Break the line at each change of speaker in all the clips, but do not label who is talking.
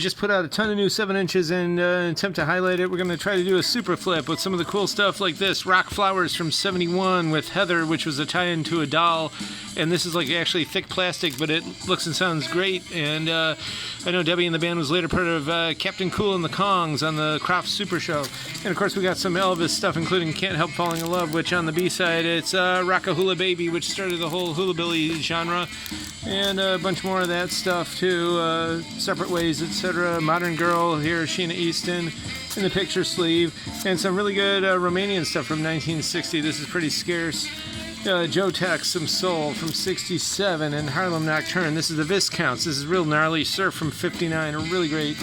Just put out a ton of new 7 inches and attempt to highlight it. We're going to try to do a super flip with some of the cool stuff like this. Rock Flowers from 71 with Heather, which was a tie-in to a doll. And this is like actually thick plastic, but it looks and sounds great. And I know Debbie and the band was later part of Captain Cool and the Kongs on the Croft Super Show. And of course we got some Elvis stuff, including Can't Help Falling in Love, which on the B-side it's Rock-a-Hula Baby, which started the whole hula-billy genre. And a bunch more of that stuff too, Separate Ways, etc. Modern Girl, here Sheena Easton in the picture sleeve, and some really good Romanian stuff from 1960. This is pretty scarce. Joe Tex, some soul from 67, and Harlem Nocturne. This is the Viscounts. This is real gnarly surf from 59, a really great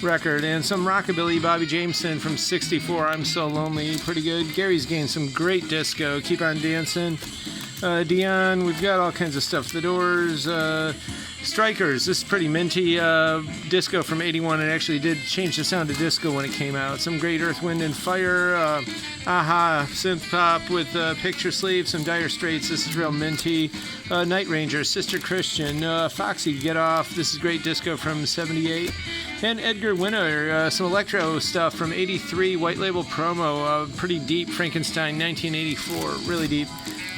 record. And some rockabilly, Bobby Jameson from 64, I'm So Lonely, pretty good. Gary's Gained some great disco, Keep on Dancing. Dion, we've got all kinds of stuff. The Doors, Strikers, this is pretty minty disco from 81. It actually did change the sound of disco when it came out. Some great Earth, Wind and Fire, Aha, synth pop with picture sleeve, some Dire Straits, this is real minty. Night Ranger, Sister Christian, Foxy, Get Off, this is great disco from 78. And Edgar Winter, some electro stuff from 83, White Label Promo, pretty deep, Frankenstein 1984, really deep.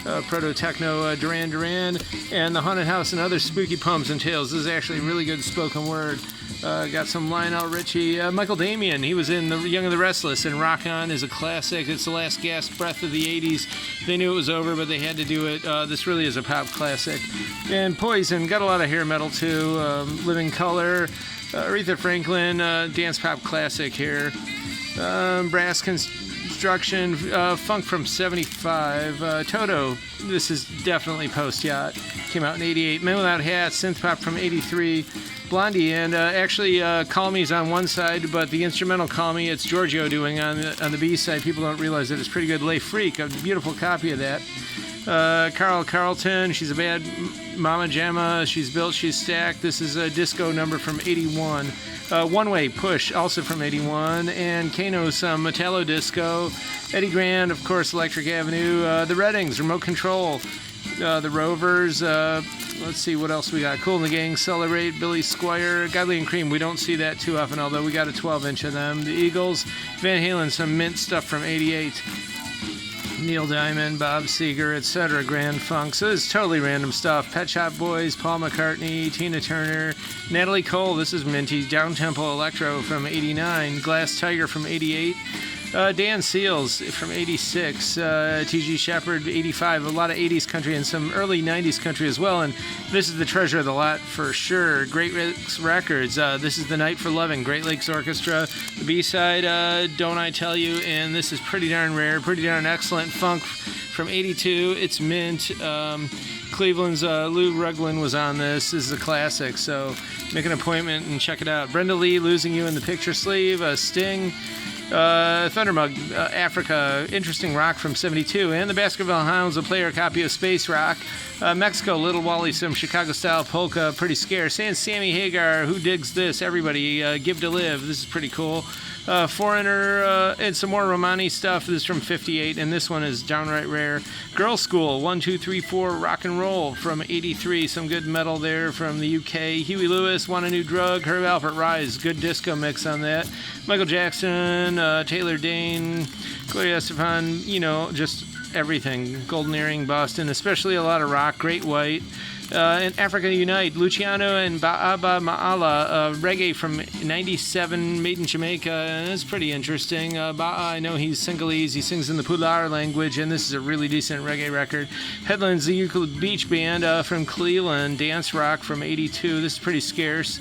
Proto-techno Duran Duran, and The Haunted House and Other Spooky Poems and Tales. This is actually really good spoken word. Got some Lionel Richie. Michael Damian, he was in The Young and the Restless, and Rock On is a classic. It's the last gasp breath of the 80s. They knew it was over, but they had to do it. This really is a pop classic. And Poison, got a lot of hair metal too. Living Color, Aretha Franklin, dance pop classic here. Brass Construction, Funk from 75, Toto, this is definitely post-yacht, came out in 88, Men Without Hats, synth pop from 83, Blondie, and actually Call Me's on one side, but the instrumental Call Me, it's Giorgio doing on the B side. People don't realize that it's pretty good. Lay Freak, a beautiful copy of that. Carl Carlton, She's a Bad Mama Jamma, She's Built, She's Stacked. This is a disco number from 81. One Way Push, also from 81, and Kano, some Metallo Disco. Eddie Grand, of course, Electric Avenue. The Reddings, Remote Control. The Rovers, let's see what else we got. Cool and the Gang, Celebrate, Billy Squire, Godly and Cream. We don't see that too often, although we got a 12-inch of them. The Eagles, Van Halen, some mint stuff from 88. Neil Diamond, Bob Seger, etc. Grand Funk. So this is totally random stuff. Pet Shop Boys, Paul McCartney, Tina Turner, Natalie Cole, this is minty. Downtempo Electro from 89. Glass Tiger from 88. Dan Seals from 86. T.G. Shepherd, 85. A lot of 80s country and some early 90s country as well. And this is the treasure of the lot for sure. Great Lakes Records. This is The Night for Loving. Great Lakes Orchestra. The B-side, Don't I Tell You. And this is pretty darn rare, pretty darn excellent. Funk from 82. It's mint. Cleveland's Lou Ruglin was on this. This is a classic, so make an appointment and check it out. Brenda Lee, Losing You in the Picture Sleeve. Sting. Thundermug, Africa, Interesting Rock from 72, and the Baskerville Hounds, a player copy of Space Rock. Mexico, Little Wally, some Chicago-style polka, pretty scarce. And Sammy Hagar, Who Digs This? Everybody, Give to Live, this is pretty cool. Foreigner, and some more Romani stuff. This is from 58, and this one is downright rare. Girl School, 1, 2, 3, 4, Rock and Roll from 83. Some good metal there from the UK. Huey Lewis, Want a New Drug. Herb Alpert Rise, good disco mix on that. Michael Jackson, Taylor Dane, Gloria Estefan, you know, just everything. Golden Earring, Boston, especially a lot of rock. Great White. And Africa Unite, Luciano and Baaba Maala, reggae from 97, made in Jamaica, and it's pretty interesting. Ba'a, I know he's Sinhalese, he sings in the Pular language, and this is a really decent reggae record. Headlands, the Euclid Beach Band from Cleveland, Dance Rock from 82, this is pretty scarce.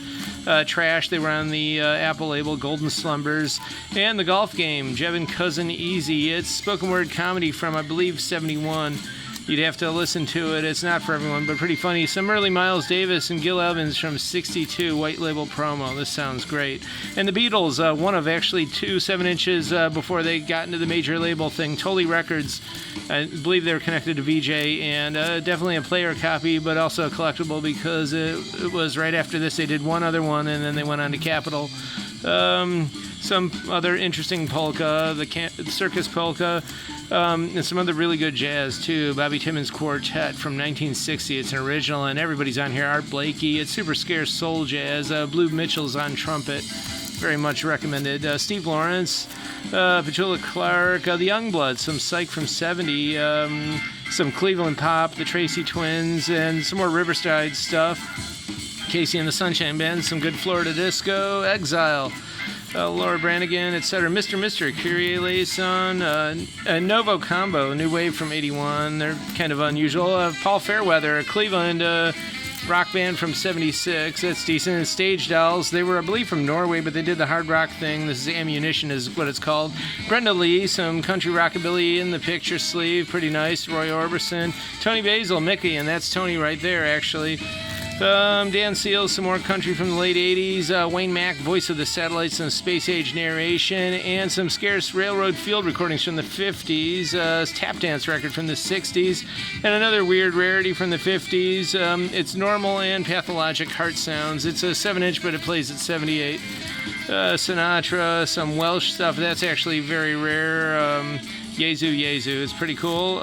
Trash, they were on the Apple label, Golden Slumbers. And The Golf Game, Jeb and Cousin Easy, it's spoken word comedy from, I believe, 71. You'd have to listen to it. It's not for everyone, but pretty funny. Some early Miles Davis and Gil Evans from 62, White Label Promo. This sounds great. And the Beatles, one of actually 2 7-inches before they got into the major label thing. Totally Records. I believe they were connected to VJ, and definitely a player copy, but also a collectible because it was right after this. They did one other one, and then they went on to Capitol. some other interesting polka, the circus polka, and some other really good jazz too. Bobby Timmons Quartet from 1960. It's an original, and everybody's on here. Art Blakey. It's super scarce soul jazz. Blue Mitchell's on trumpet. Very much recommended. Steve Lawrence, Petula Clark, the Youngbloods, some Psych from 70, some Cleveland Pop, the Tracy Twins, and some more Riverside stuff. Casey and the Sunshine Band, some good Florida disco, Exile, Laura Branigan, etc. Mr. Kyrie Eleison, Novo Combo, New Wave from 81. They're kind of unusual. Paul Fairweather, Cleveland rock band from 76. That's decent. And Stage Dolls, they were, I believe, from Norway, but they did the hard rock thing. This is Ammunition is what it's called. Brenda Lee, some country rockabilly in the picture sleeve. Pretty nice. Roy Orbison. Tony Basil, Mickey, and that's Tony right there, actually. Dan Seals, some more country from the late 80s. Wayne Mack, voice of the satellites and space age narration. And some scarce railroad field recordings from the 50s. Tap dance record from the 60s. And another weird rarity from the 50s. It's normal and pathologic heart sounds. It's a 7-inch, but it plays at 78. Sinatra, some Welsh stuff. That's actually very rare. Yezu, it's pretty cool.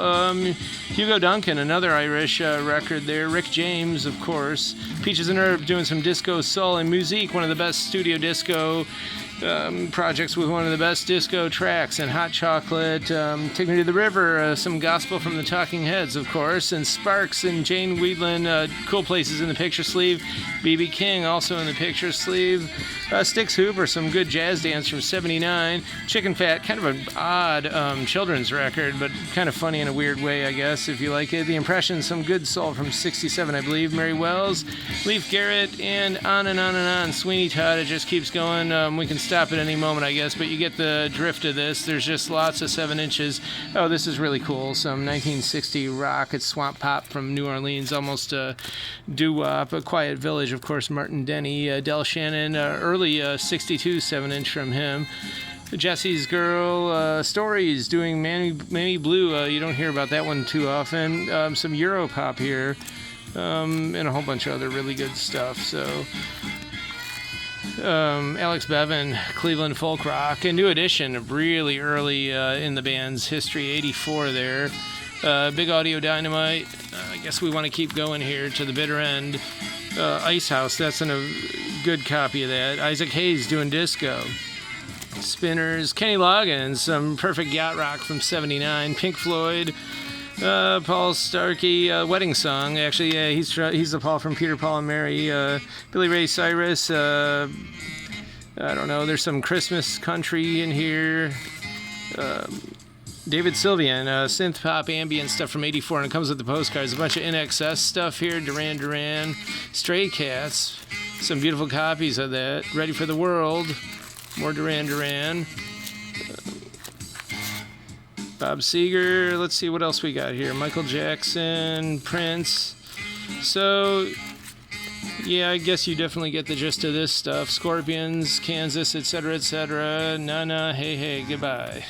Hugo Duncan, another Irish record there. Rick James, of course. Peaches and Herb doing some disco soul and musique, one of the best studio disco projects with one of the best disco tracks. And Hot Chocolate, Take Me to the River, some gospel from the Talking Heads, of course. And Sparks and Jane Weedland, Cool Places in the picture sleeve. B.B. King also in the picture sleeve. Styx Hooper, some good jazz dance from 79. Chicken Fat, kind of an odd children's record, but kind of funny in a weird way, I guess, if you like it. The Impressions, some good soul from 67, I believe. Mary Wells, Leif Garrett, and on and on and on. Sweeney Todd, it just keeps going. We can stop at any moment, I guess, but you get the drift of this. There's just lots of 7 inches. Oh, this is really cool. Some 1960 rock. It's swamp pop from New Orleans, almost doo-wop. A Quiet Village, of course, Martin Denny. Del Shannon, early 62 7-inch from him. Jesse's Girl, Stories, doing Mammy Blue. You don't hear about that one too often. Some Euro pop here, and a whole bunch of other really good stuff. So Alex Bevan, Cleveland folk rock, a new edition, really early in the band's history, 84 there. Big Audio Dynamite. I guess we want to keep going here to the bitter end. Ice House, that's a good copy of that. Isaac Hayes doing disco. Spinners, Kenny Loggins, some perfect yacht rock from 79. Pink Floyd, Paul Starkey, Wedding Song. Actually, he's the Paul from Peter, Paul and Mary. Billy Ray Cyrus. I don't know. There's some Christmas country in here. David Sylvian, synth pop ambient stuff from 84, and it comes with the postcards. A bunch of NXS stuff here. Duran Duran, Stray Cats, some beautiful copies of that. Ready for the World. More Duran Duran. Bob Seger. Let's see what else we got here. Michael Jackson, Prince. So, yeah, I guess you definitely get the gist of this stuff. Scorpions, Kansas, etc., etc. Na na, hey, hey, goodbye.